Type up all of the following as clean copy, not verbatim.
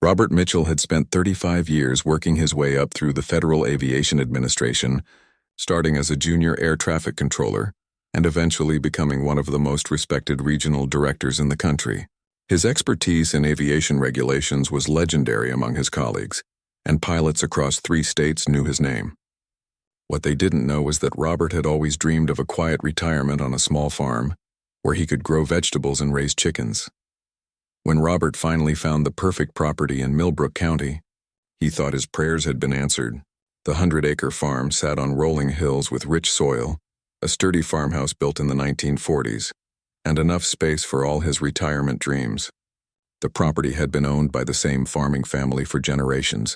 Robert Mitchell had spent 35 years working his way up through the Federal Aviation Administration, starting as a junior air traffic controller, and eventually becoming one of the most respected regional directors in the country. His expertise in aviation regulations was legendary among his colleagues, and pilots across 3 states knew his name. What they didn't know was that Robert had always dreamed of a quiet retirement on a small farm, where he could grow vegetables and raise chickens. When Robert finally found the perfect property in Millbrook County, he thought his prayers had been answered. The 100-acre farm sat on rolling hills with rich soil, a sturdy farmhouse built in the 1940s, and enough space for all his retirement dreams. The property had been owned by the same farming family for generations,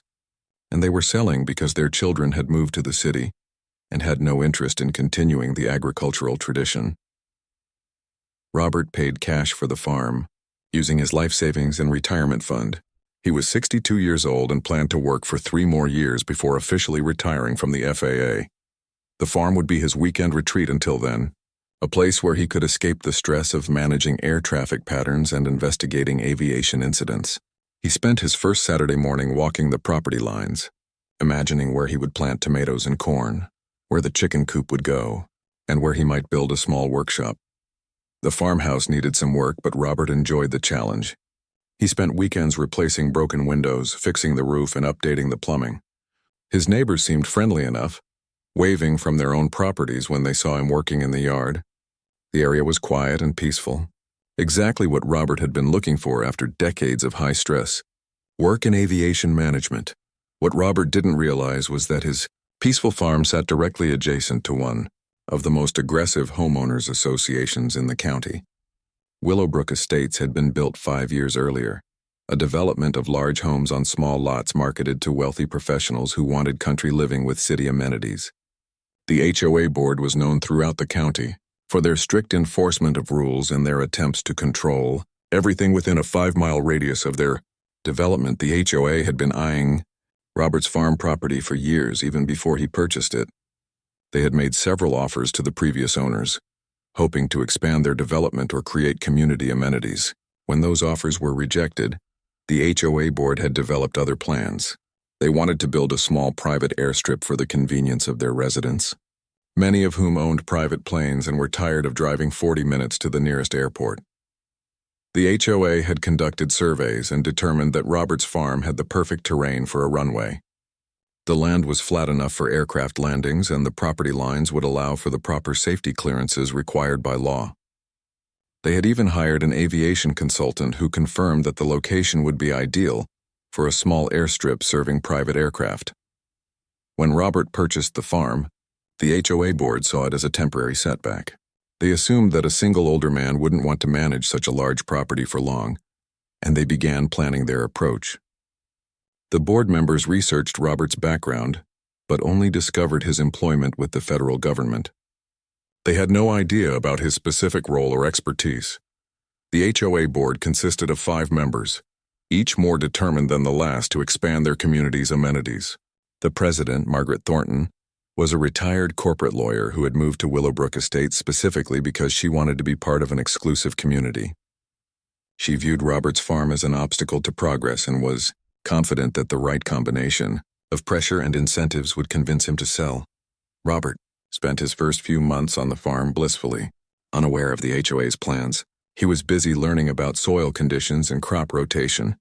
and they were selling because their children had moved to the city and had no interest in continuing the agricultural tradition. Robert paid cash for the farm, using his life savings and retirement fund. He was 62 years old and planned to work for 3 more years before officially retiring from the FAA. The farm would be his weekend retreat until then, a place where he could escape the stress of managing air traffic patterns and investigating aviation incidents. He spent his first Saturday morning walking the property lines, imagining where he would plant tomatoes and corn, where the chicken coop would go, and where he might build a small workshop. The farmhouse needed some work, but Robert enjoyed the challenge. He spent weekends replacing broken windows, fixing the roof, and updating the plumbing. His neighbors seemed friendly enough, waving from their own properties when they saw him working in the yard. The area was quiet and peaceful, exactly what Robert had been looking for after decades of high stress. Work in aviation management. What Robert didn't realize was that his peaceful farm sat directly adjacent to one of the most aggressive homeowners associations in the county. Willowbrook Estates had been built 5 years earlier, a development of large homes on small lots marketed to wealthy professionals who wanted country living with city amenities. The HOA board was known throughout the county for their strict enforcement of rules and their attempts to control everything within a 5-mile radius of their development. The HOA had been eyeing Robert's farm property for years, even before he purchased it. They had made several offers to the previous owners, hoping to expand their development or create community amenities. When those offers were rejected, the HOA board had developed other plans. They wanted to build a small private airstrip for the convenience of their residents, many of whom owned private planes and were tired of driving 40 minutes to the nearest airport. The HOA had conducted surveys and determined that Robert's farm had the perfect terrain for a runway. The land was flat enough for aircraft landings, and the property lines would allow for the proper safety clearances required by law. They had even hired an aviation consultant who confirmed that the location would be ideal for a small airstrip serving private aircraft. When Robert purchased the farm, the HOA board saw it as a temporary setback. They assumed that a single older man wouldn't want to manage such a large property for long, and they began planning their approach. The board members researched Robert's background, but only discovered his employment with the federal government. They had no idea about his specific role or expertise. The HOA board consisted of 5 members, each more determined than the last to expand their community's amenities. The president, Margaret Thornton, was a retired corporate lawyer who had moved to Willowbrook Estates specifically because she wanted to be part of an exclusive community. She viewed Robert's farm as an obstacle to progress and was confident that the right combination of pressure and incentives would convince him to sell. Robert spent his first few months on the farm blissfully, unaware of the HOA's plans. He was busy learning about soil conditions and crop rotation,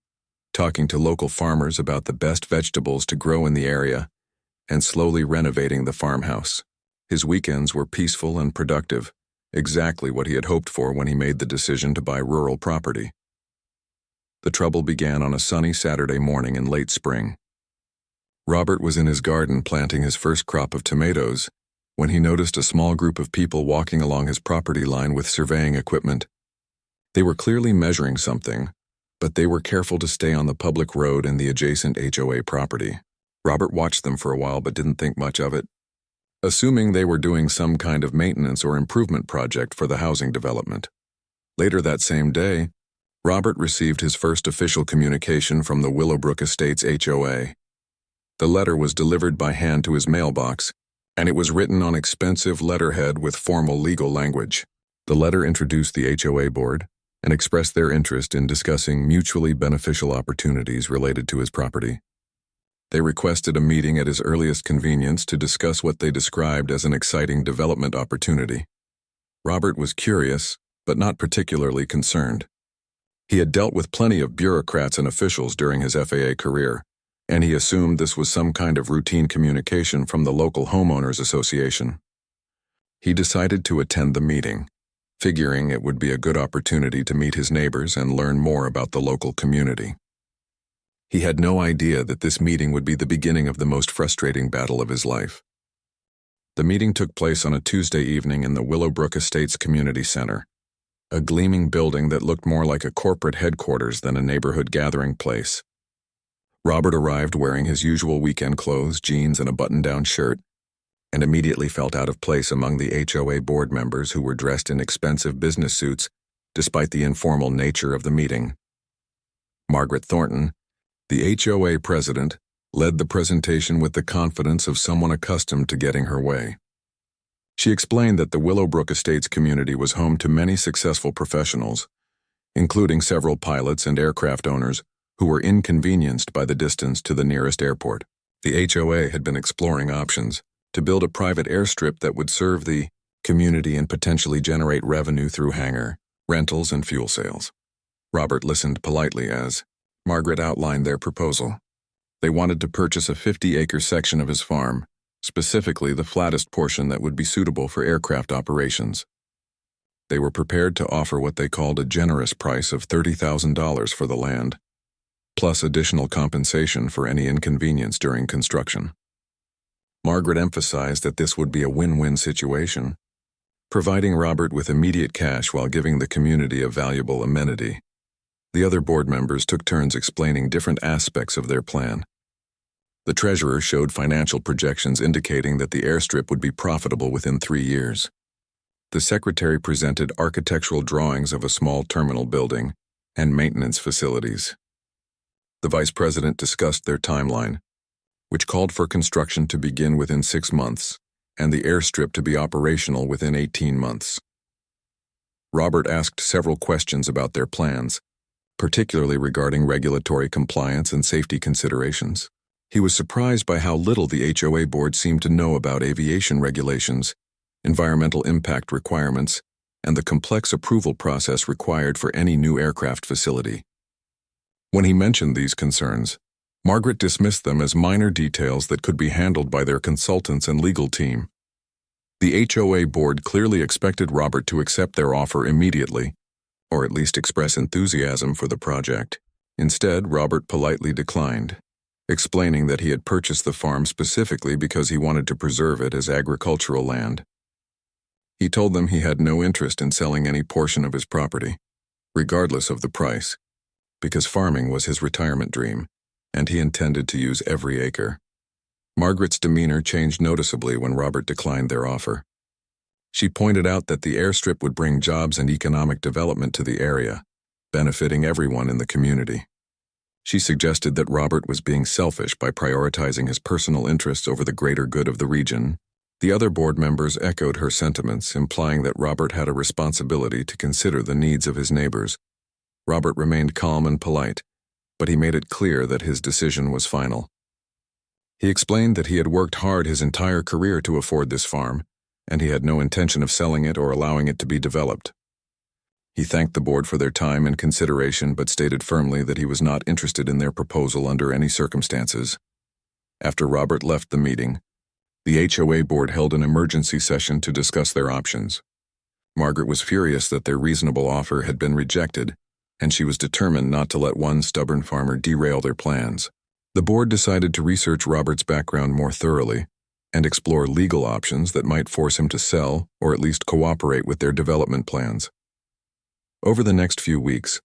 talking to local farmers about the best vegetables to grow in the area, and slowly renovating the farmhouse. His weekends were peaceful and productive, exactly what he had hoped for when he made the decision to buy rural property. The trouble began on a sunny Saturday morning in late spring. Robert was in his garden planting his first crop of tomatoes when he noticed a small group of people walking along his property line with surveying equipment. They were clearly measuring something, but they were careful to stay on the public road and the adjacent HOA property. Robert watched them for a while but didn't think much of it, assuming they were doing some kind of maintenance or improvement project for the housing development. Later that same day, Robert received his first official communication from the Willowbrook Estates HOA. The letter was delivered by hand to his mailbox, and it was written on expensive letterhead with formal legal language. The letter introduced the HOA board and expressed their interest in discussing mutually beneficial opportunities related to his property. They requested a meeting at his earliest convenience to discuss what they described as an exciting development opportunity. Robert was curious, but not particularly concerned. He had dealt with plenty of bureaucrats and officials during his FAA career, and he assumed this was some kind of routine communication from the local homeowners association. He decided to attend the meeting, figuring it would be a good opportunity to meet his neighbors and learn more about the local community. He had no idea that this meeting would be the beginning of the most frustrating battle of his life. The meeting took place on a Tuesday evening in the Willowbrook Estates Community Center, a gleaming building that looked more like a corporate headquarters than a neighborhood gathering place. Robert arrived wearing his usual weekend clothes, jeans, and a button-down shirt, and immediately felt out of place among the HOA board members who were dressed in expensive business suits, despite the informal nature of the meeting. Margaret Thornton, the HOA president, led the presentation with the confidence of someone accustomed to getting her way. She explained that the Willowbrook Estates community was home to many successful professionals, including several pilots and aircraft owners who were inconvenienced by the distance to the nearest airport. The HOA had been exploring options to build a private airstrip that would serve the community and potentially generate revenue through hangar, rentals, and fuel sales. Robert listened politely as Margaret outlined their proposal. They wanted to purchase a 50-acre section of his farm, specifically the flattest portion that would be suitable for aircraft operations. They were prepared to offer what they called a generous price of $30,000 for the land, plus additional compensation for any inconvenience during construction. Margaret emphasized that this would be a win-win situation, providing Robert with immediate cash while giving the community a valuable amenity. The other board members took turns explaining different aspects of their plan. The treasurer showed financial projections indicating that the airstrip would be profitable within 3 years. The secretary presented architectural drawings of a small terminal building and maintenance facilities. The vice president discussed their timeline, which called for construction to begin within 6 months and the airstrip to be operational within 18 months. Robert asked several questions about their plans, particularly regarding regulatory compliance and safety considerations. He was surprised by how little the HOA board seemed to know about aviation regulations, environmental impact requirements, and the complex approval process required for any new aircraft facility. When he mentioned these concerns, Margaret dismissed them as minor details that could be handled by their consultants and legal team. The HOA board clearly expected Robert to accept their offer immediately, or at least express enthusiasm for the project. Instead, Robert politely declined, explaining that he had purchased the farm specifically because he wanted to preserve it as agricultural land. He told them he had no interest in selling any portion of his property, regardless of the price, because farming was his retirement dream, and he intended to use every acre. Margaret's demeanor changed noticeably when Robert declined their offer. She pointed out that the airstrip would bring jobs and economic development to the area, benefiting everyone in the community. She suggested that Robert was being selfish by prioritizing his personal interests over the greater good of the region. The other board members echoed her sentiments, implying that Robert had a responsibility to consider the needs of his neighbors. Robert remained calm and polite, but he made it clear that his decision was final. He explained that he had worked hard his entire career to afford this farm, and he had no intention of selling it or allowing it to be developed. He thanked the board for their time and consideration, but stated firmly that he was not interested in their proposal under any circumstances. After Robert left the meeting, the HOA board held an emergency session to discuss their options. Margaret was furious that their reasonable offer had been rejected, and she was determined not to let one stubborn farmer derail their plans. The board decided to research Robert's background more thoroughly and explore legal options that might force him to sell or at least cooperate with their development plans. Over the next few weeks,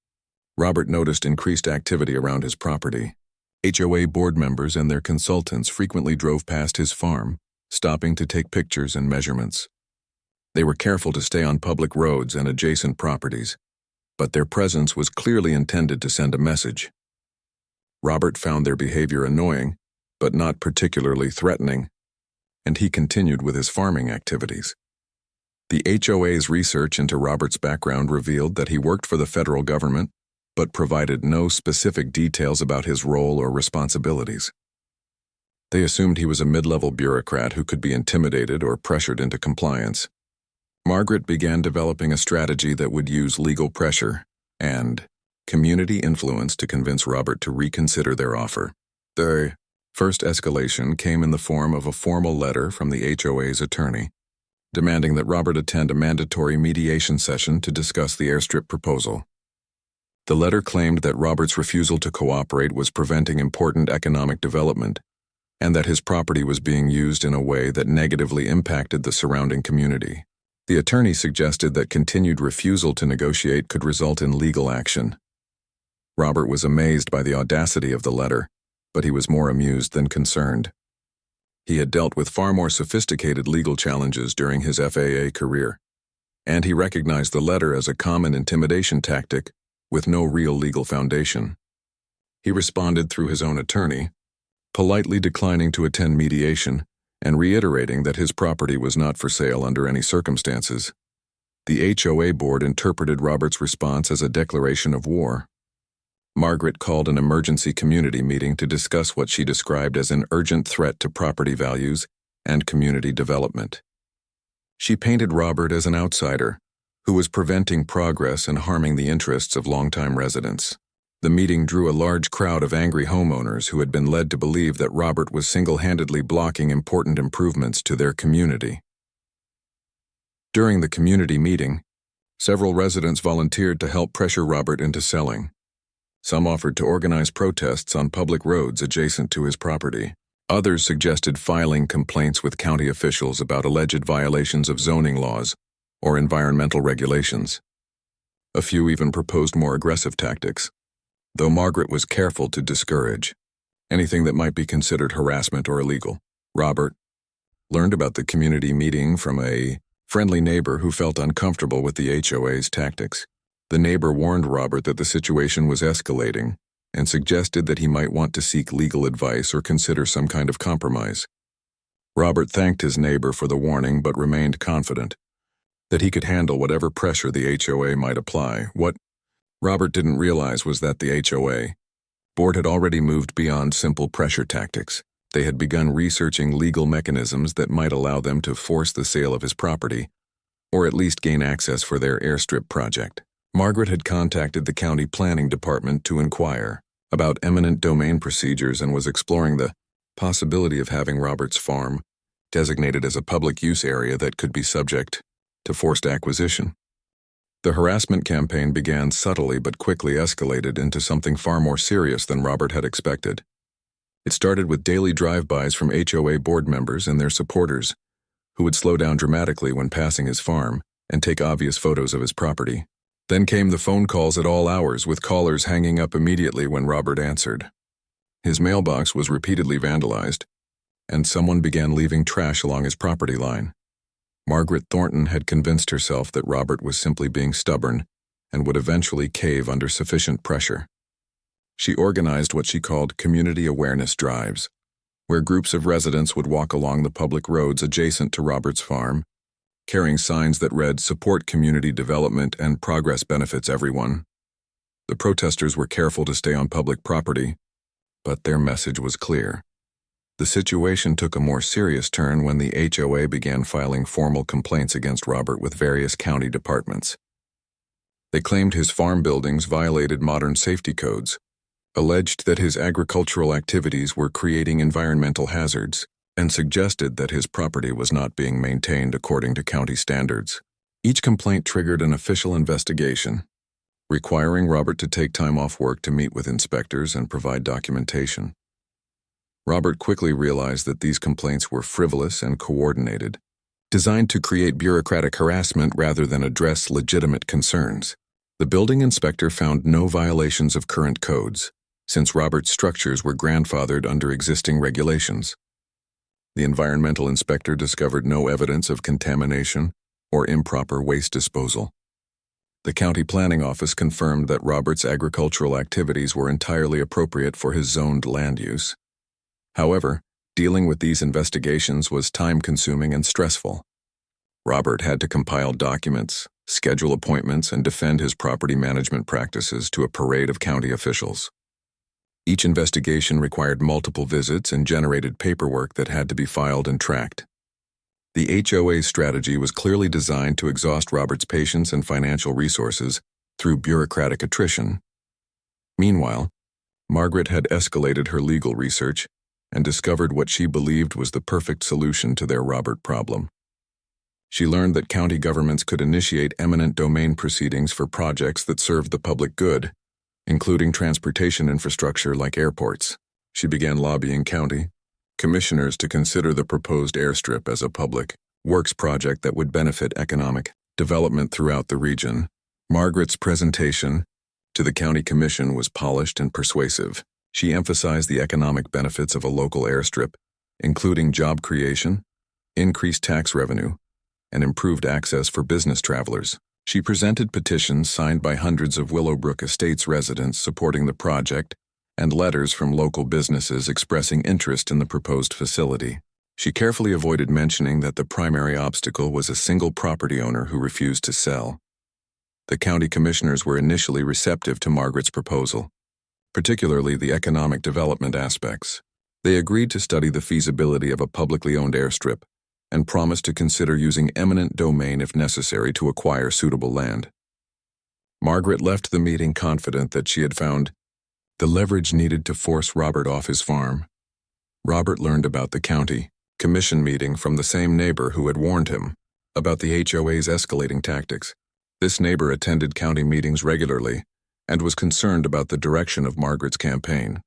Robert noticed increased activity around his property. HOA board members and their consultants frequently drove past his farm, stopping to take pictures and measurements. They were careful to stay on public roads and adjacent properties, but their presence was clearly intended to send a message. Robert found their behavior annoying, but not particularly threatening, and he continued with his farming activities. The HOA's research into Robert's background revealed that he worked for the federal government, but provided no specific details about his role or responsibilities. They assumed he was a mid-level bureaucrat who could be intimidated or pressured into compliance. Margaret began developing a strategy that would use legal pressure and community influence to convince Robert to reconsider their offer. The first escalation came in the form of a formal letter from the HOA's attorney, demanding that Robert attend a mandatory mediation session to discuss the airstrip proposal. The letter claimed that Robert's refusal to cooperate was preventing important economic development, and that his property was being used in a way that negatively impacted the surrounding community. The attorney suggested that continued refusal to negotiate could result in legal action. Robert was amazed by the audacity of the letter, but he was more amused than concerned. He had dealt with far more sophisticated legal challenges during his FAA career, and he recognized the letter as a common intimidation tactic with no real legal foundation. He responded through his own attorney, politely declining to attend mediation and reiterating that his property was not for sale under any circumstances. The HOA board interpreted Robert's response as a declaration of war. Margaret called an emergency community meeting to discuss what she described as an urgent threat to property values and community development. She painted Robert as an outsider who was preventing progress and harming the interests of longtime residents. The meeting drew a large crowd of angry homeowners who had been led to believe that Robert was single-handedly blocking important improvements to their community. During the community meeting, several residents volunteered to help pressure Robert into selling. Some offered to organize protests on public roads adjacent to his property. Others suggested filing complaints with county officials about alleged violations of zoning laws or environmental regulations. A few even proposed more aggressive tactics, though Margaret was careful to discourage anything that might be considered harassment or illegal. Robert learned about the community meeting from a friendly neighbor who felt uncomfortable with the HOA's tactics. The neighbor warned Robert that the situation was escalating and suggested that he might want to seek legal advice or consider some kind of compromise. Robert thanked his neighbor for the warning but remained confident that he could handle whatever pressure the HOA might apply. What Robert didn't realize was that the HOA board had already moved beyond simple pressure tactics. They had begun researching legal mechanisms that might allow them to force the sale of his property, or at least gain access for their airstrip project. Margaret had contacted the county planning department to inquire about eminent domain procedures and was exploring the possibility of having Robert's farm designated as a public use area that could be subject to forced acquisition. The harassment campaign began subtly but quickly escalated into something far more serious than Robert had expected. It started with daily drive-bys from HOA board members and their supporters, who would slow down dramatically when passing his farm and take obvious photos of his property. Then came the phone calls at all hours, with callers hanging up immediately when Robert answered. His mailbox was repeatedly vandalized, and someone began leaving trash along his property line. Margaret Thornton had convinced herself that Robert was simply being stubborn and would eventually cave under sufficient pressure. She organized what she called community awareness drives, where groups of residents would walk along the public roads adjacent to Robert's farm, carrying signs that read "Support community development and progress benefits everyone." The protesters were careful to stay on public property, but their message was clear. The situation took a more serious turn when the HOA began filing formal complaints against Robert with various county departments. They claimed his farm buildings violated modern safety codes, alleged that his agricultural activities were creating environmental hazards, and suggested that his property was not being maintained according to county standards. Each complaint triggered an official investigation, requiring Robert to take time off work to meet with inspectors and provide documentation. Robert quickly realized that these complaints were frivolous and coordinated, designed to create bureaucratic harassment rather than address legitimate concerns. The building inspector found no violations of current codes, since Robert's structures were grandfathered under existing regulations. The environmental inspector discovered no evidence of contamination or improper waste disposal. The county planning office confirmed that Robert's agricultural activities were entirely appropriate for his zoned land use. However, dealing with these investigations was time-consuming and stressful. Robert had to compile documents, schedule appointments, and defend his property management practices to a parade of county officials. Each investigation required multiple visits and generated paperwork that had to be filed and tracked. The HOA strategy was clearly designed to exhaust Robert's patience and financial resources through bureaucratic attrition. Meanwhile, Margaret had escalated her legal research and discovered what she believed was the perfect solution to their Robert problem. She learned that county governments could initiate eminent domain proceedings for projects that served the public good, including transportation infrastructure like airports. She began lobbying county commissioners to consider the proposed airstrip as a public works project that would benefit economic development throughout the region. Margaret's presentation to the county commission was polished and persuasive. She emphasized the economic benefits of a local airstrip, including job creation, increased tax revenue, and improved access for business travelers. She presented petitions signed by hundreds of Willowbrook Estates residents supporting the project and letters from local businesses expressing interest in the proposed facility. She carefully avoided mentioning that the primary obstacle was a single property owner who refused to sell. The county commissioners were initially receptive to Margaret's proposal, particularly the economic development aspects. They agreed to study the feasibility of a publicly owned airstrip and promised to consider using eminent domain if necessary to acquire suitable land. Margaret left the meeting confident that she had found the leverage needed to force Robert off his farm. Robert learned about the county commission meeting from the same neighbor who had warned him about the HOA's escalating tactics. This neighbor attended county meetings regularly and was concerned about the direction of Margaret's campaign.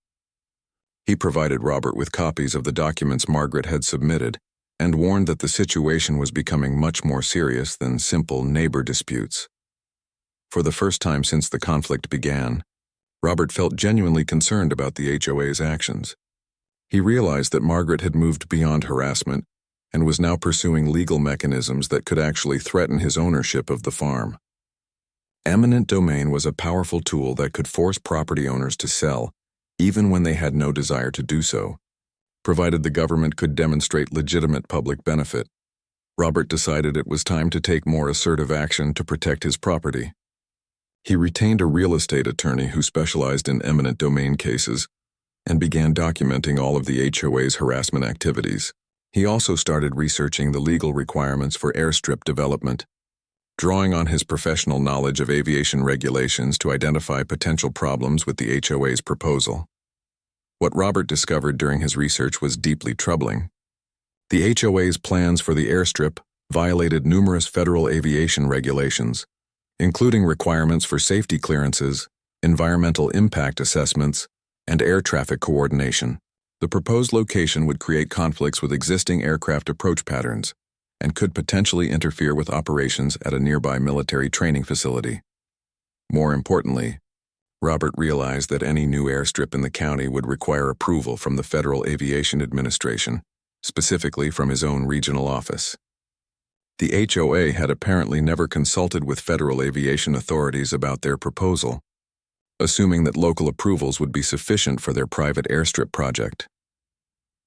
He provided Robert with copies of the documents Margaret had submitted and warned that the situation was becoming much more serious than simple neighbor disputes. For the first time since the conflict began, Robert felt genuinely concerned about the HOA's actions. He realized that Margaret had moved beyond harassment and was now pursuing legal mechanisms that could actually threaten his ownership of the farm. Eminent domain was a powerful tool that could force property owners to sell, even when they had no desire to do so, provided the government could demonstrate legitimate public benefit. Robert decided it was time to take more assertive action to protect his property. He retained a real estate attorney who specialized in eminent domain cases and began documenting all of the HOA's harassment activities. He also started researching the legal requirements for airstrip development, drawing on his professional knowledge of aviation regulations to identify potential problems with the HOA's proposal. What Robert discovered during his research was deeply troubling. The HOA's plans for the airstrip violated numerous federal aviation regulations, including requirements for safety clearances, environmental impact assessments, and air traffic coordination. The proposed location would create conflicts with existing aircraft approach patterns and could potentially interfere with operations at a nearby military training facility. More importantly, Robert realized that any new airstrip in the county would require approval from the Federal Aviation Administration, specifically from his own regional office. The HOA had apparently never consulted with federal aviation authorities about their proposal, assuming that local approvals would be sufficient for their private airstrip project.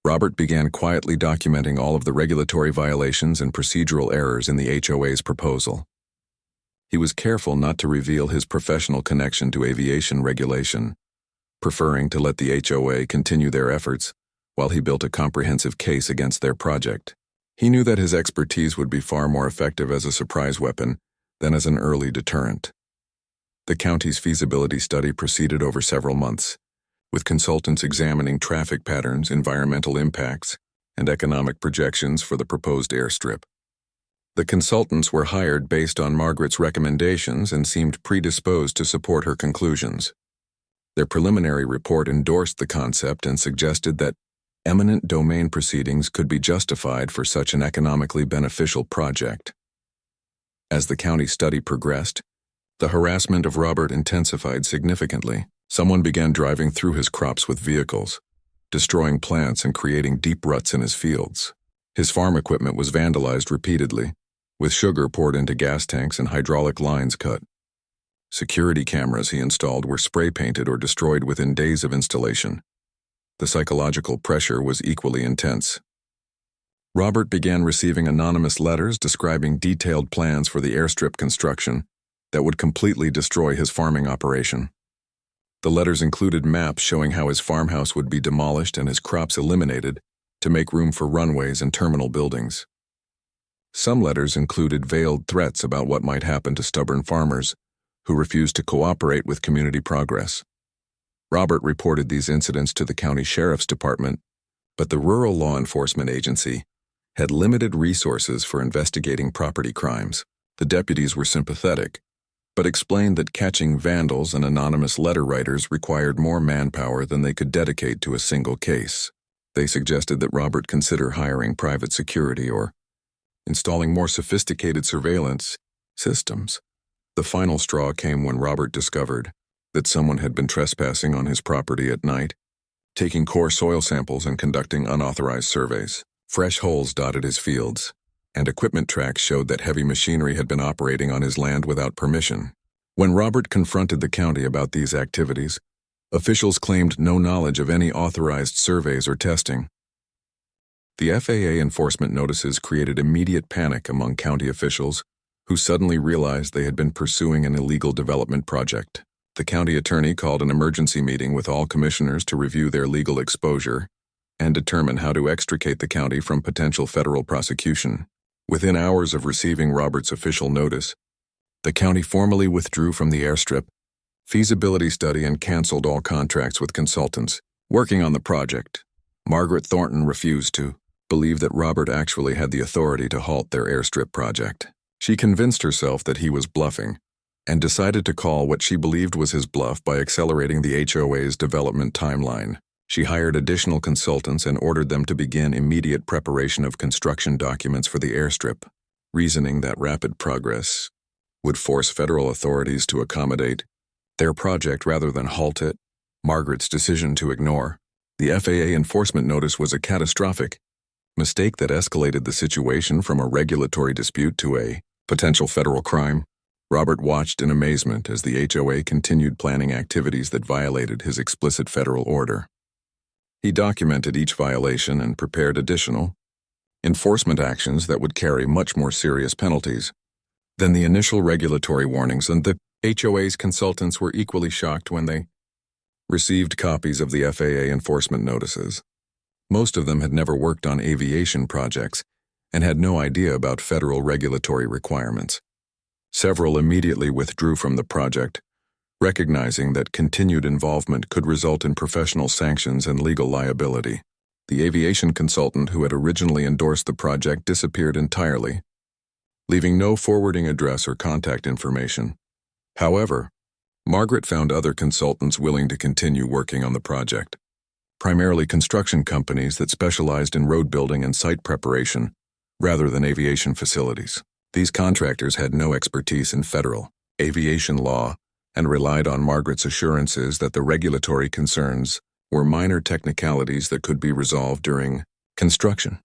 Robert began quietly documenting all of the regulatory violations and procedural errors in the HOA's proposal. He was careful not to reveal his professional connection to aviation regulation, preferring to let the HOA continue their efforts while he built a comprehensive case against their project. He knew that his expertise would be far more effective as a surprise weapon than as an early deterrent. The county's feasibility study proceeded over several months, with consultants examining traffic patterns, environmental impacts, and economic projections for the proposed airstrip. The consultants were hired based on Margaret's recommendations and seemed predisposed to support her conclusions. Their preliminary report endorsed the concept and suggested that eminent domain proceedings could be justified for such an economically beneficial project. As the county study progressed, the harassment of Robert intensified significantly. Someone began driving through his crops with vehicles, destroying plants and creating deep ruts in his fields. His farm equipment was vandalized repeatedly, with sugar poured into gas tanks and hydraulic lines cut. Security cameras he installed were spray-painted or destroyed within days of installation. The psychological pressure was equally intense. Robert began receiving anonymous letters describing detailed plans for the airstrip construction that would completely destroy his farming operation. The letters included maps showing how his farmhouse would be demolished and his crops eliminated to make room for runways and terminal buildings. Some letters included veiled threats about what might happen to stubborn farmers who refused to cooperate with community progress. Robert reported these incidents to the county sheriff's department, but the rural law enforcement agency had limited resources for investigating property crimes. The deputies were sympathetic, but explained that catching vandals and anonymous letter writers required more manpower than they could dedicate to a single case. They suggested that Robert consider hiring private security or installing more sophisticated surveillance systems. The final straw came when Robert discovered that someone had been trespassing on his property at night, taking core soil samples and conducting unauthorized surveys. Fresh holes dotted his fields, and equipment tracks showed that heavy machinery had been operating on his land without permission. When Robert confronted the county about these activities, officials claimed no knowledge of any authorized surveys or testing. The FAA enforcement notices created immediate panic among county officials who suddenly realized they had been pursuing an illegal development project. The county attorney called an emergency meeting with all commissioners to review their legal exposure and determine how to extricate the county from potential federal prosecution. Within hours of receiving Robert's official notice, the county formally withdrew from the airstrip feasibility study and canceled all contracts with consultants working on the project. Margaret Thornton refused to believe that Robert actually had the authority to halt their airstrip project. She convinced herself that he was bluffing and decided to call what she believed was his bluff by accelerating the HOA's development timeline. She hired additional consultants and ordered them to begin immediate preparation of construction documents for the airstrip, reasoning that rapid progress would force federal authorities to accommodate their project rather than halt it. Margaret's decision to ignore the FAA enforcement notice was a catastrophic mistake that escalated the situation from a regulatory dispute to a potential federal crime. Robert watched in amazement as the HOA continued planning activities that violated his explicit federal order. He documented each violation and prepared additional enforcement actions that would carry much more serious penalties than the initial regulatory warnings, and the HOA's consultants were equally shocked when they received copies of the FAA enforcement notices. Most of them had never worked on aviation projects and had no idea about federal regulatory requirements. Several immediately withdrew from the project, recognizing that continued involvement could result in professional sanctions and legal liability. The aviation consultant who had originally endorsed the project disappeared entirely, leaving no forwarding address or contact information. However, Margaret found other consultants willing to continue working on the project, primarily construction companies that specialized in road building and site preparation rather than aviation facilities. These contractors had no expertise in federal aviation law and relied on Margaret's assurances that the regulatory concerns were minor technicalities that could be resolved during construction.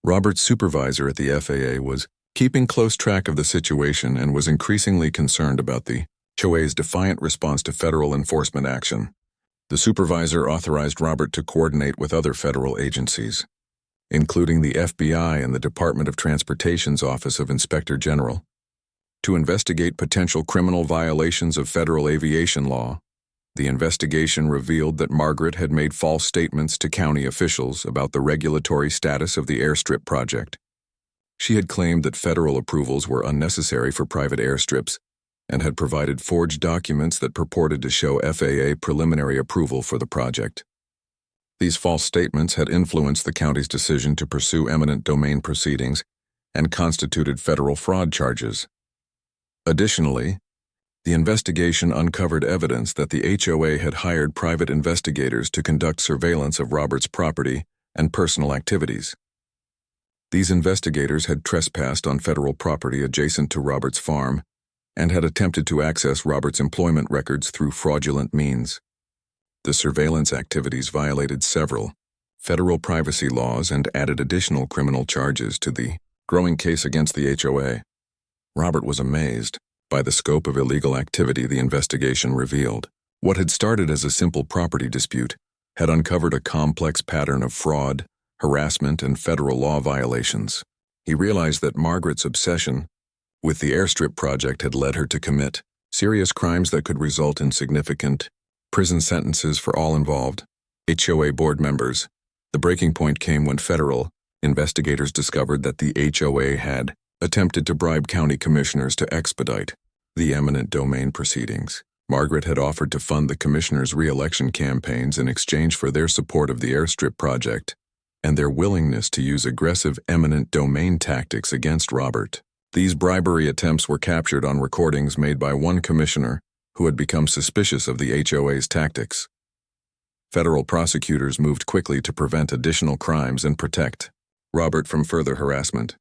Robert's supervisor at the FAA was keeping close track of the situation and was increasingly concerned about the HOA's defiant response to federal enforcement action. The supervisor authorized Robert to coordinate with other federal agencies, including the FBI and the Department of Transportation's Office of Inspector General, to investigate potential criminal violations of federal aviation law. The investigation revealed that Margaret had made false statements to county officials about the regulatory status of the airstrip project. She had claimed that federal approvals were unnecessary for private airstrips and had provided forged documents that purported to show FAA preliminary approval for the project. These false statements had influenced the county's decision to pursue eminent domain proceedings and constituted federal fraud charges. Additionally, the investigation uncovered evidence that the HOA had hired private investigators to conduct surveillance of Robert's property and personal activities. These investigators had trespassed on federal property adjacent to Robert's farm and had attempted to access Robert's employment records through fraudulent means. The surveillance activities violated several federal privacy laws and added additional criminal charges to the growing case against the HOA. Robert was amazed by the scope of illegal activity the investigation revealed. What had started as a simple property dispute had uncovered a complex pattern of fraud, harassment, and federal law violations. He realized that Margaret's obsession with the airstrip project had led her to commit serious crimes that could result in significant prison sentences for all involved. HOA board members. The breaking point came when federal investigators discovered that the HOA had attempted to bribe county commissioners to expedite the eminent domain proceedings. Margaret had offered to fund the commissioners' re-election campaigns in exchange for their support of the airstrip project and their willingness to use aggressive eminent domain tactics against Robert. These bribery attempts were captured on recordings made by one commissioner who had become suspicious of the HOA's tactics. Federal prosecutors moved quickly to prevent additional crimes and protect Robert from further harassment.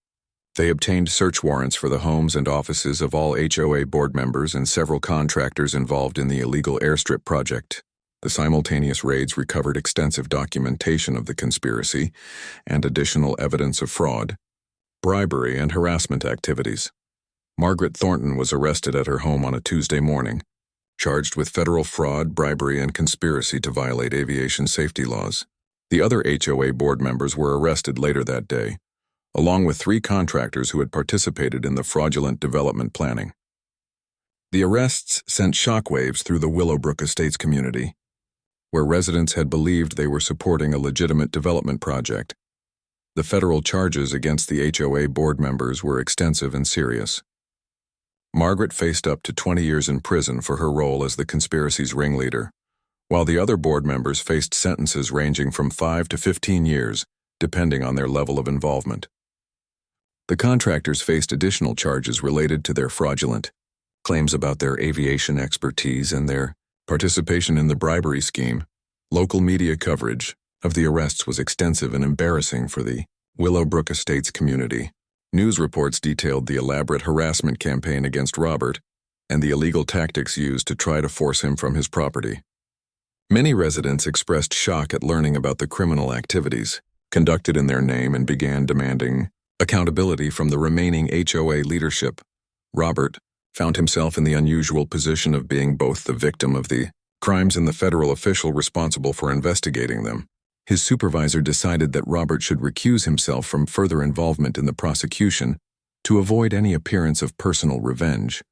They obtained search warrants for the homes and offices of all HOA board members and several contractors involved in the illegal airstrip project. The simultaneous raids recovered extensive documentation of the conspiracy and additional evidence of fraud, bribery, and harassment activities. Margaret Thornton was arrested at her home on a Tuesday morning, charged with federal fraud, bribery, and conspiracy to violate aviation safety laws. The other HOA board members were arrested later that day, along with 3 contractors who had participated in the fraudulent development planning. The arrests sent shockwaves through the Willowbrook Estates community, where residents had believed they were supporting a legitimate development project. The federal charges against the HOA board members were extensive and serious. Margaret faced up to 20 years in prison for her role as the conspiracy's ringleader, while the other board members faced sentences ranging from 5 to 15 years, depending on their level of involvement. The contractors faced additional charges related to their fraudulent claims about their aviation expertise and their participation in the bribery scheme. Local media coverage of the arrests was extensive and embarrassing for the Willowbrook Estates community. News reports detailed the elaborate harassment campaign against Robert and the illegal tactics used to try to force him from his property. Many residents expressed shock at learning about the criminal activities conducted in their name and began demanding accountability from the remaining HOA leadership. Robert found himself in the unusual position of being both the victim of the crimes and the federal official responsible for investigating them. His supervisor decided that Robert should recuse himself from further involvement in the prosecution to avoid any appearance of personal revenge.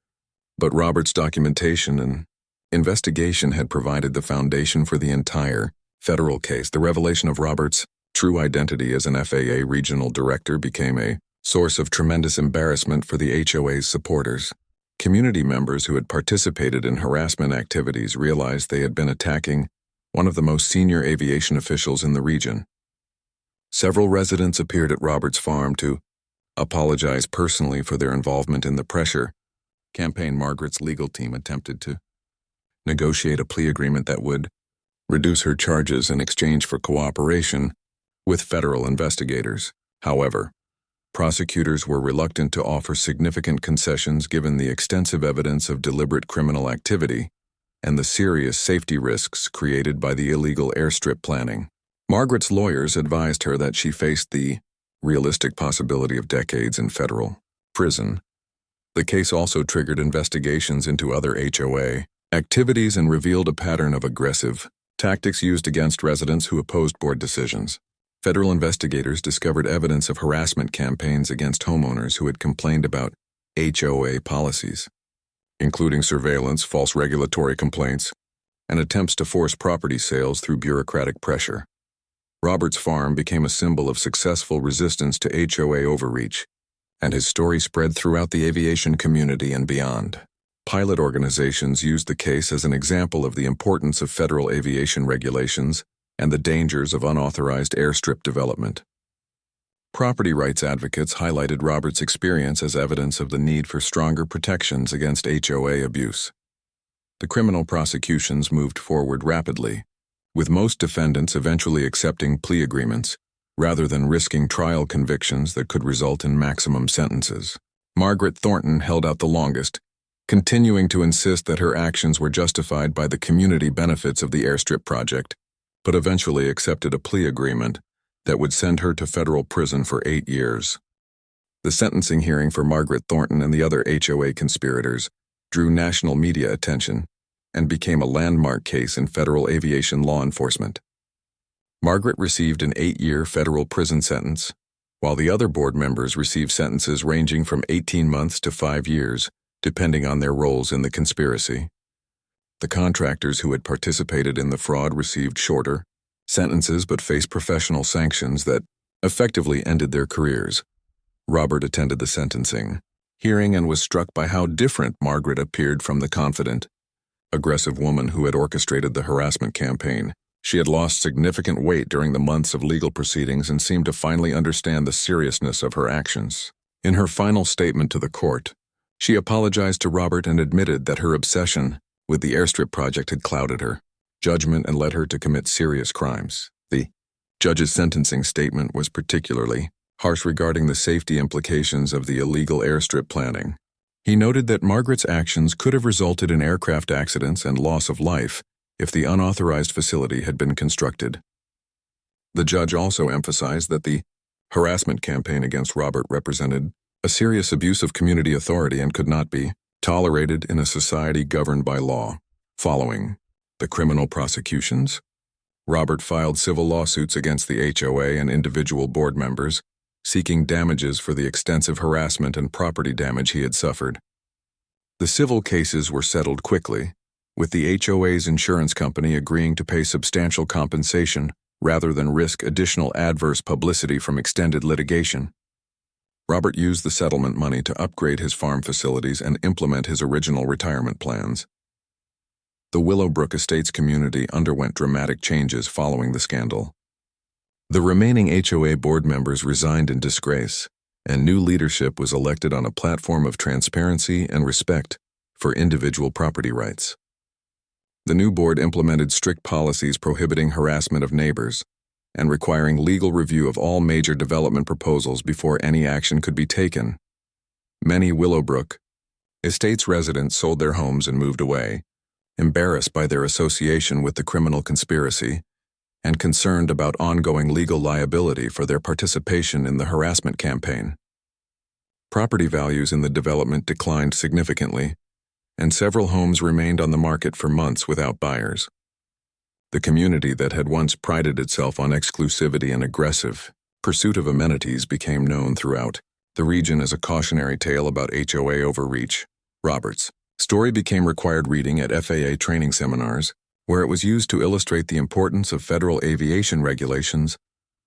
But Robert's documentation and investigation had provided the foundation for the entire federal case. The revelation of Robert's true identity as an FAA regional director became a source of tremendous embarrassment for the HOA's supporters. Community members who had participated in harassment activities realized they had been attacking one of the most senior aviation officials in the region. Several residents appeared at Robert's farm to apologize personally for their involvement in the pressure campaign. Margaret's legal team attempted to negotiate a plea agreement that would reduce her charges in exchange for cooperation with federal investigators. However, prosecutors were reluctant to offer significant concessions given the extensive evidence of deliberate criminal activity and the serious safety risks created by the illegal airstrip planning. Margaret's lawyers advised her that she faced the realistic possibility of decades in federal prison. The case also triggered investigations into other HOA activities and revealed a pattern of aggressive tactics used against residents who opposed board decisions. Federal investigators discovered evidence of harassment campaigns against homeowners who had complained about HOA policies, including surveillance, false regulatory complaints, and attempts to force property sales through bureaucratic pressure. Robert's farm became a symbol of successful resistance to HOA overreach, and his story spread throughout the aviation community and beyond. Pilot organizations used the case as an example of the importance of federal aviation regulations and the dangers of unauthorized airstrip development. Property rights advocates highlighted Robert's experience as evidence of the need for stronger protections against HOA abuse. The criminal prosecutions moved forward rapidly, with most defendants eventually accepting plea agreements rather than risking trial convictions that could result in maximum sentences. Margaret Thornton held out the longest, continuing to insist that her actions were justified by the community benefits of the airstrip project, but eventually accepted a plea agreement that would send her to federal prison for 8 years. The sentencing hearing for Margaret Thornton and the other HOA conspirators drew national media attention and became a landmark case in federal aviation law enforcement. Margaret received an 8-year federal prison sentence, while the other board members received sentences ranging from 18 months to 5 years, depending on their roles in the conspiracy. The contractors who had participated in the fraud received shorter sentences but faced professional sanctions that effectively ended their careers. Robert attended the sentencing hearing and was struck by how different Margaret appeared from the confident, aggressive woman who had orchestrated the harassment campaign. She had lost significant weight during the months of legal proceedings and seemed to finally understand the seriousness of her actions. In her final statement to the court, she apologized to Robert and admitted that her obsession with the airstrip project had clouded her judgment and led her to commit serious crimes. The judge's sentencing statement was particularly harsh regarding the safety implications of the illegal airstrip planning. He noted that Margaret's actions could have resulted in aircraft accidents and loss of life if the unauthorized facility had been constructed. The judge also emphasized that the harassment campaign against Robert represented a serious abuse of community authority and could not be tolerated in a society governed by law. Following the criminal prosecutions, Robert filed civil lawsuits against the HOA and individual board members, seeking damages for the extensive harassment and property damage he had suffered. The civil cases were settled quickly, with the HOA's insurance company agreeing to pay substantial compensation rather than risk additional adverse publicity from extended litigation. Robert used the settlement money to upgrade his farm facilities and implement his original retirement plans. The Willowbrook Estates community underwent dramatic changes following the scandal. The remaining HOA board members resigned in disgrace, and new leadership was elected on a platform of transparency and respect for individual property rights. The new board implemented strict policies prohibiting harassment of neighbors and requiring legal review of all major development proposals before any action could be taken. Many Willowbrook Estates residents sold their homes and moved away, embarrassed by their association with the criminal conspiracy and concerned about ongoing legal liability for their participation in the harassment campaign. Property values in the development declined significantly, and several homes remained on the market for months without buyers. The community that had once prided itself on exclusivity and aggressive pursuit of amenities became known throughout the region as a cautionary tale about HOA overreach. Robert's story became required reading at FAA training seminars, where it was used to illustrate the importance of federal aviation regulations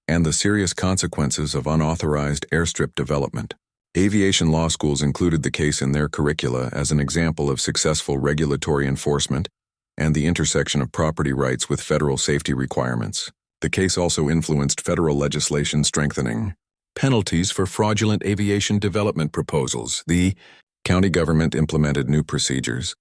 and the serious consequences of unauthorized airstrip development. Aviation law schools included the case in their curricula as an example of successful regulatory enforcement and the intersection of property rights with federal safety requirements. The case also influenced federal legislation strengthening penalties for fraudulent aviation development proposals. The county government implemented new procedures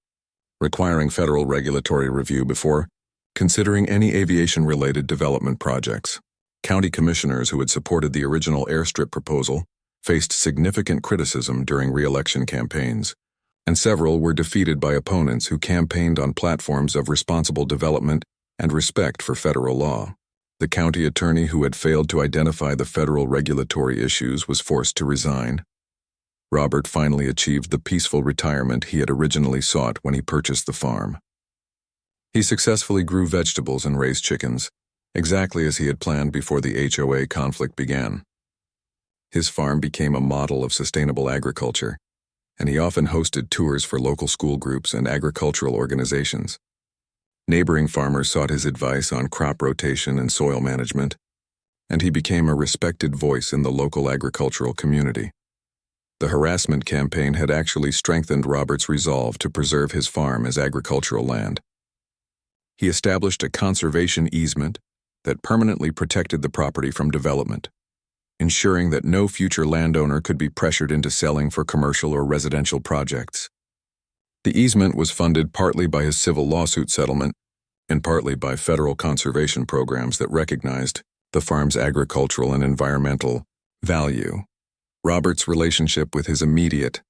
requiring federal regulatory review before considering any aviation-related development projects. County commissioners who had supported the original airstrip proposal faced significant criticism during re-election campaigns, and several were defeated by opponents who campaigned on platforms of responsible development and respect for federal law. The county attorney who had failed to identify the federal regulatory issues was forced to resign. Robert finally achieved the peaceful retirement he had originally sought when he purchased the farm. He successfully grew vegetables and raised chickens, exactly as he had planned before the HOA conflict began. His farm became a model of sustainable agriculture, and he often hosted tours for local school groups and agricultural organizations. Neighboring farmers sought his advice on crop rotation and soil management, and he became a respected voice in the local agricultural community. The harassment campaign had actually strengthened Robert's resolve to preserve his farm as agricultural land. He established a conservation easement that permanently protected the property from development, ensuring that no future landowner could be pressured into selling for commercial or residential projects. The easement was funded partly by his civil lawsuit settlement and partly by federal conservation programs that recognized the farm's agricultural and environmental value. Robert's relationship with his immediate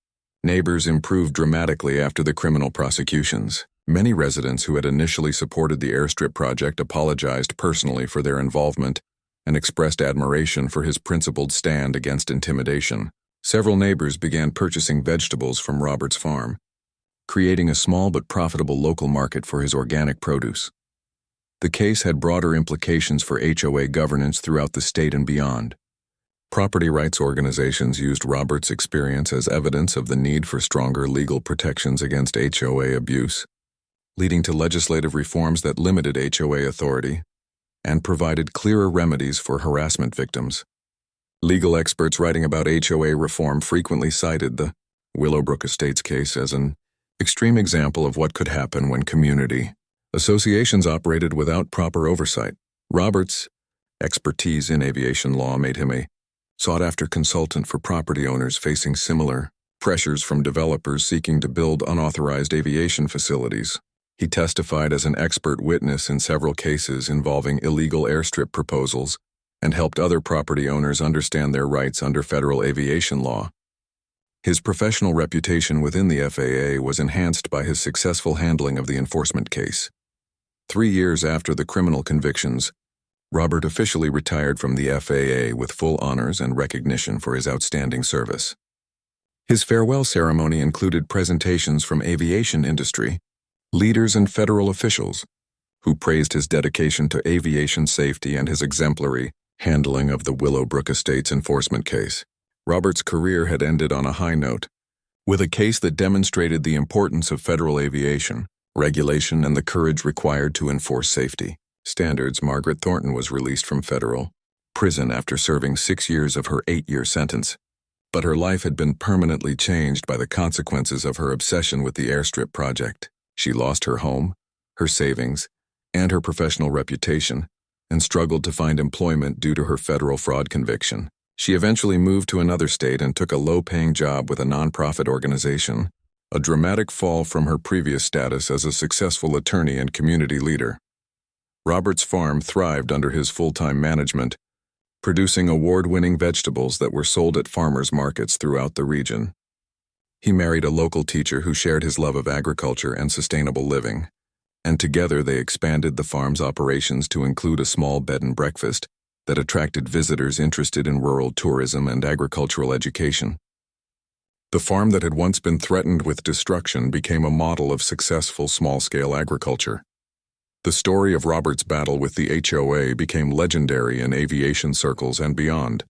neighbors improved dramatically after the criminal prosecutions. Many residents who had initially supported the airstrip project apologized personally for their involvement and expressed admiration for his principled stand against intimidation. Several neighbors began purchasing vegetables from Robert's farm, creating a small but profitable local market for his organic produce. The case had broader implications for HOA governance throughout the state and beyond. Property rights organizations used Robert's experience as evidence of the need for stronger legal protections against HOA abuse, leading to legislative reforms that limited HOA authority and provided clearer remedies for harassment victims. Legal experts writing about HOA reform frequently cited the Willowbrook Estates case as an extreme example of what could happen when community associations operated without proper oversight. Robert's expertise in aviation law made him a sought-after consultant for property owners facing similar pressures from developers seeking to build unauthorized aviation facilities. He testified as an expert witness in several cases involving illegal airstrip proposals and helped other property owners understand their rights under federal aviation law. His professional reputation within the FAA was enhanced by his successful handling of the enforcement case. 3 years after the criminal convictions, Robert officially retired from the FAA with full honors and recognition for his outstanding service. His farewell ceremony included presentations from aviation industry leaders and federal officials, who praised his dedication to aviation safety and his exemplary handling of the Willowbrook Estates enforcement case. Robert's career had ended on a high note, with a case that demonstrated the importance of federal aviation regulation and the courage required to enforce safety standards. Margaret Thornton was released from federal prison after serving 6 years of her 8-year sentence, but her life had been permanently changed by the consequences of her obsession with the airstrip project. She lost her home, her savings, and her professional reputation, and struggled to find employment due to her federal fraud conviction. She eventually moved to another state and took a low-paying job with a nonprofit organization, a dramatic fall from her previous status as a successful attorney and community leader. Robert's farm thrived under his full-time management, producing award-winning vegetables that were sold at farmers' markets throughout the region. He married a local teacher who shared his love of agriculture and sustainable living, and together they expanded the farm's operations to include a small bed and breakfast that attracted visitors interested in rural tourism and agricultural education. The farm that had once been threatened with destruction became a model of successful small-scale agriculture. The story of Robert's battle with the HOA became legendary in aviation circles and beyond,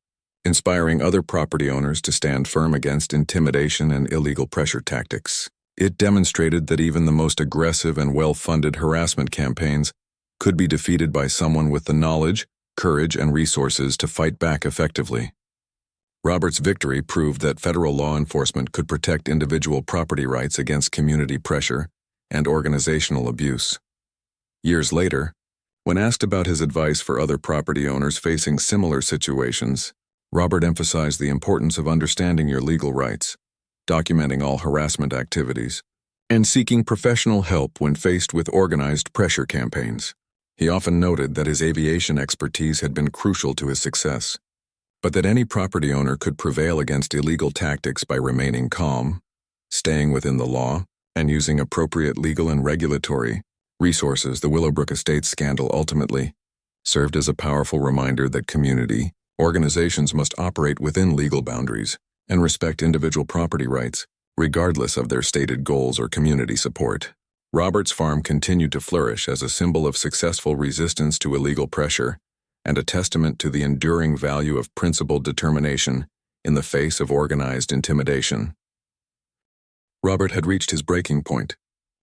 inspiring other property owners to stand firm against intimidation and illegal pressure tactics. It demonstrated that even the most aggressive and well-funded harassment campaigns could be defeated by someone with the knowledge, courage, and resources to fight back effectively. Robert's victory proved that federal law enforcement could protect individual property rights against community pressure and organizational abuse. Years later, when asked about his advice for other property owners facing similar situations, Robert emphasized the importance of understanding your legal rights, documenting all harassment activities, and seeking professional help when faced with organized pressure campaigns. He often noted that his aviation expertise had been crucial to his success, but that any property owner could prevail against illegal tactics by remaining calm, staying within the law, and using appropriate legal and regulatory resources. The Willowbrook Estates scandal ultimately served as a powerful reminder that community organizations must operate within legal boundaries and respect individual property rights, regardless of their stated goals or community support. Robert's farm continued to flourish as a symbol of successful resistance to illegal pressure and a testament to the enduring value of principled determination in the face of organized intimidation. Robert had reached his breaking point.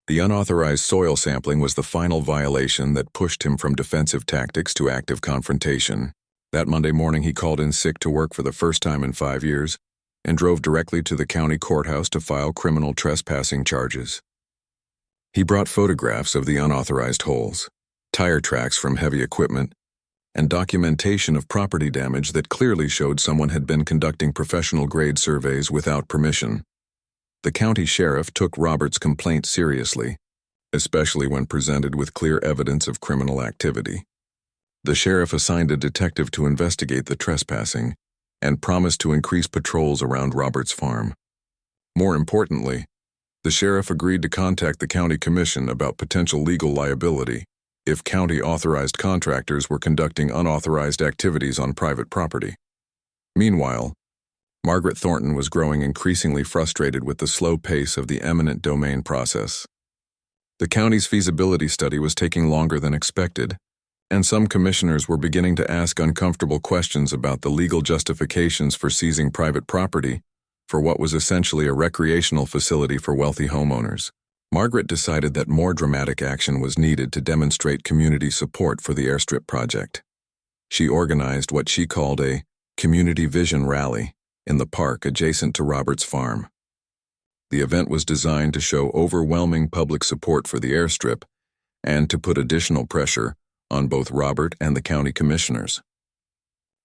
The unauthorized soil sampling was the final violation that pushed him from defensive tactics to active confrontation. That Monday morning, he called in sick to work for the first time in 5 years and drove directly to the county courthouse to file criminal trespassing charges. He brought photographs of the unauthorized holes, tire tracks from heavy equipment, and documentation of property damage that clearly showed someone had been conducting professional-grade surveys without permission. The county sheriff took Robert's complaint seriously, especially when presented with clear evidence of criminal activity. The sheriff assigned a detective to investigate the trespassing and promised to increase patrols around Robert's farm. More importantly, the sheriff agreed to contact the county commission about potential legal liability if county-authorized contractors were conducting unauthorized activities on private property. Meanwhile, Margaret Thornton was growing increasingly frustrated with the slow pace of the eminent domain process. The county's feasibility study was taking longer than expected, and some commissioners were beginning to ask uncomfortable questions about the legal justifications for seizing private property for what was essentially a recreational facility for wealthy homeowners. Margaret decided that more dramatic action was needed to demonstrate community support for the airstrip project. She organized what she called a community vision rally in the park adjacent to Robert's farm. The event was designed to show overwhelming public support for the airstrip and to put additional pressure on both Robert and the county commissioners.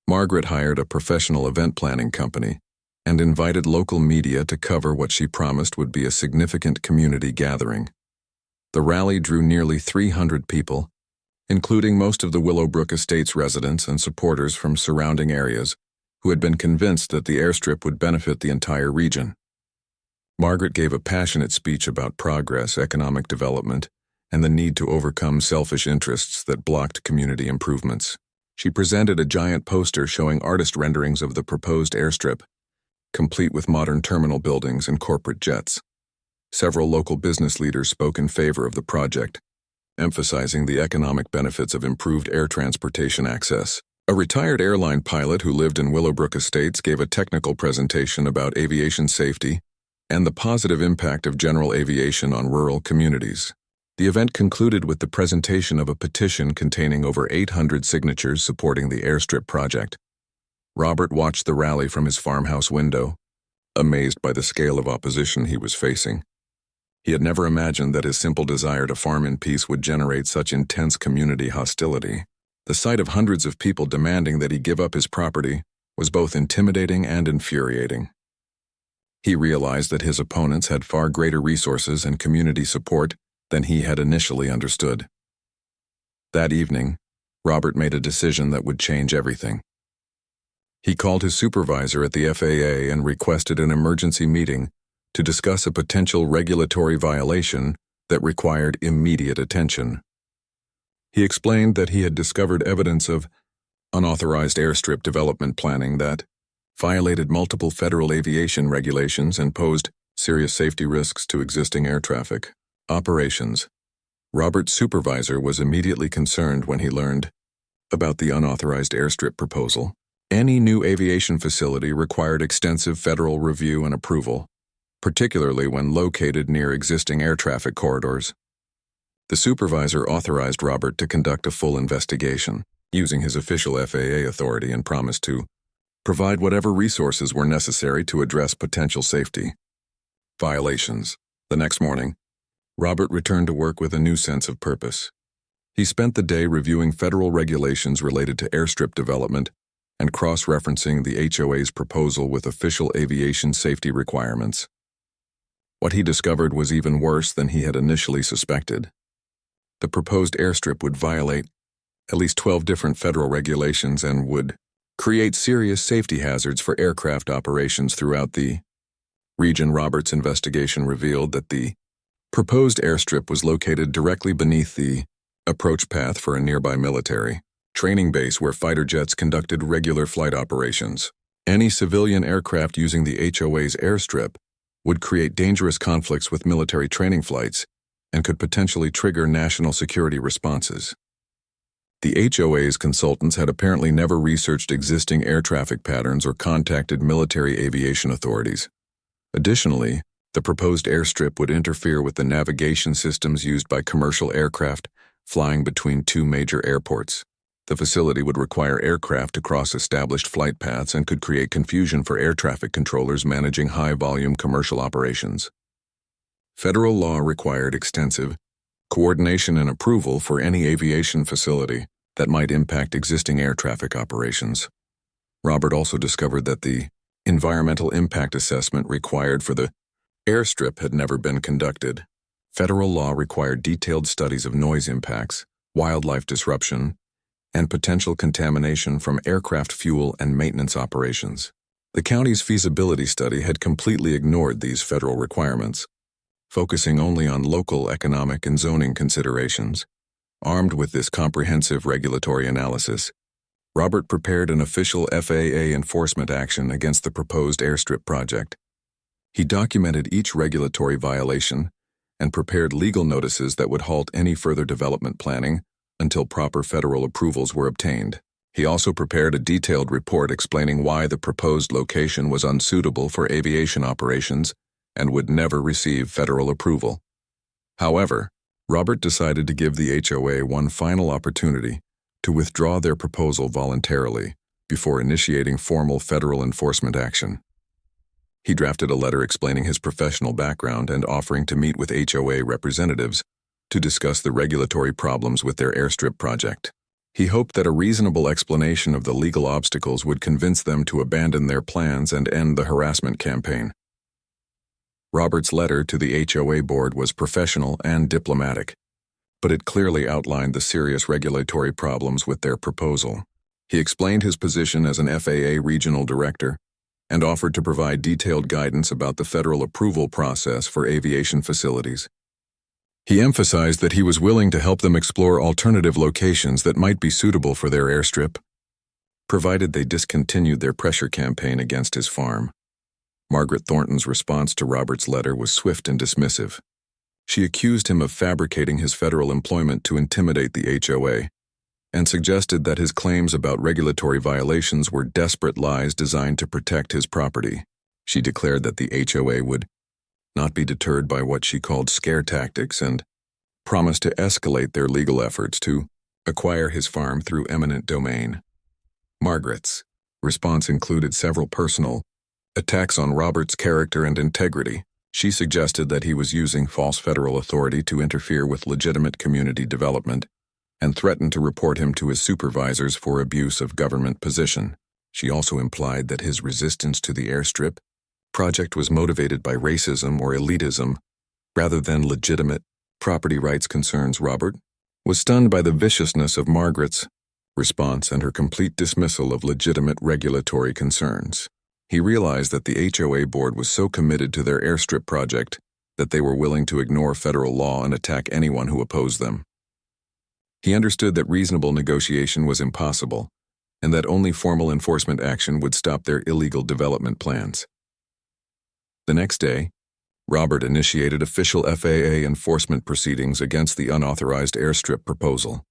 Margaret hired a professional event planning company and invited local media to cover what she promised would be a significant community gathering. The rally drew nearly 300 people, including most of the Willowbrook Estates residents and supporters from surrounding areas who had been convinced that the airstrip would benefit the entire region. Margaret gave a passionate speech about progress, economic development, and the need to overcome selfish interests that blocked community improvements. She presented a giant poster showing artist renderings of the proposed airstrip, complete with modern terminal buildings and corporate jets. Several local business leaders spoke in favor of the project, emphasizing the economic benefits of improved air transportation access. A retired airline pilot who lived in Willowbrook Estates gave a technical presentation about aviation safety and the positive impact of general aviation on rural communities. The event concluded with the presentation of a petition containing over 800 signatures supporting the airstrip project. Robert watched the rally from his farmhouse window, amazed by the scale of opposition he was facing. He had never imagined that his simple desire to farm in peace would generate such intense community hostility. The sight of hundreds of people demanding that he give up his property was both intimidating and infuriating. He realized that his opponents had far greater resources and community support than he had initially understood. That evening, Robert made a decision that would change everything. He called his supervisor at the FAA and requested an emergency meeting to discuss a potential regulatory violation that required immediate attention. He explained that he had discovered evidence of unauthorized airstrip development planning that violated multiple federal aviation regulations and posed serious safety risks to existing air traffic operations. Robert's supervisor was immediately concerned when he learned about the unauthorized airstrip proposal. Any new aviation facility required extensive federal review and approval, particularly when located near existing air traffic corridors. The supervisor authorized Robert to conduct a full investigation, using his official FAA authority, and promised to provide whatever resources were necessary to address potential safety violations. The next morning, Robert returned to work with a new sense of purpose. He spent the day reviewing federal regulations related to airstrip development and cross-referencing the HOA's proposal with official aviation safety requirements. What he discovered was even worse than he had initially suspected. The proposed airstrip would violate at least 12 different federal regulations and would create serious safety hazards for aircraft operations throughout the region. Robert's investigation revealed that the proposed airstrip was located directly beneath the approach path for a nearby military training base where fighter jets conducted regular flight operations. Any civilian aircraft using the HOA's airstrip would create dangerous conflicts with military training flights and could potentially trigger national security responses. The HOA's consultants had apparently never researched existing air traffic patterns or contacted military aviation authorities. Additionally, the proposed airstrip would interfere with the navigation systems used by commercial aircraft flying between two major airports. The facility would require aircraft to cross established flight paths and could create confusion for air traffic controllers managing high-volume commercial operations. Federal law required extensive coordination and approval for any aviation facility that might impact existing air traffic operations. Robert also discovered that the environmental impact assessment required for the airstrip had never been conducted. Federal law required detailed studies of noise impacts, wildlife disruption, and potential contamination from aircraft fuel and maintenance operations. The county's feasibility study had completely ignored these federal requirements, focusing only on local economic and zoning considerations. Armed with this comprehensive regulatory analysis, Robert prepared an official FAA enforcement action against the proposed airstrip project. He documented each regulatory violation and prepared legal notices that would halt any further development planning until proper federal approvals were obtained. He also prepared a detailed report explaining why the proposed location was unsuitable for aviation operations and would never receive federal approval. However, Robert decided to give the HOA one final opportunity to withdraw their proposal voluntarily before initiating formal federal enforcement action. He drafted a letter explaining his professional background and offering to meet with HOA representatives to discuss the regulatory problems with their airstrip project. He hoped that a reasonable explanation of the legal obstacles would convince them to abandon their plans and end the harassment campaign. Robert's letter to the HOA board was professional and diplomatic, but it clearly outlined the serious regulatory problems with their proposal. He explained his position as an FAA regional director and offered to provide detailed guidance about the federal approval process for aviation facilities. He emphasized that he was willing to help them explore alternative locations that might be suitable for their airstrip, provided they discontinued their pressure campaign against his farm. Margaret Thornton's response to Robert's letter was swift and dismissive. She accused him of fabricating his federal employment to intimidate the HOA, and suggested that his claims about regulatory violations were desperate lies designed to protect his property. She declared that the HOA would not be deterred by what she called scare tactics and promised to escalate their legal efforts to acquire his farm through eminent domain. Margaret's response included several personal attacks on Robert's character and integrity. She suggested that he was using false federal authority to interfere with legitimate community development and threatened to report him to his supervisors for abuse of government position. She also implied that his resistance to the airstrip project was motivated by racism or elitism rather than legitimate property rights concerns. Robert was stunned by the viciousness of Margaret's response and her complete dismissal of legitimate regulatory concerns. He realized that the HOA board was so committed to their airstrip project that they were willing to ignore federal law and attack anyone who opposed them. He understood that reasonable negotiation was impossible, and that only formal enforcement action would stop their illegal development plans. The next day, Robert initiated official FAA enforcement proceedings against the unauthorized airstrip proposal.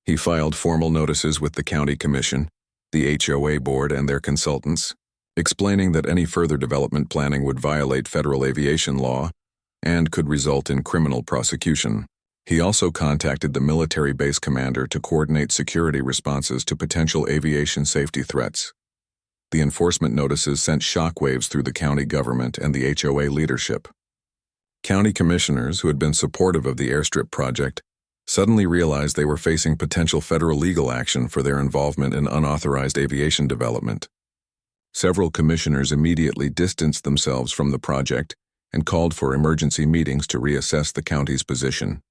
He filed formal notices with the county commission, the HOA board, and their consultants, explaining that any further development planning would violate federal aviation law and could result in criminal prosecution. He also contacted the military base commander to coordinate security responses to potential aviation safety threats. The enforcement notices sent shockwaves through the county government and the HOA leadership. County commissioners who had been supportive of the airstrip project suddenly realized they were facing potential federal legal action for their involvement in unauthorized aviation development. Several commissioners immediately distanced themselves from the project and called for emergency meetings to reassess the county's position.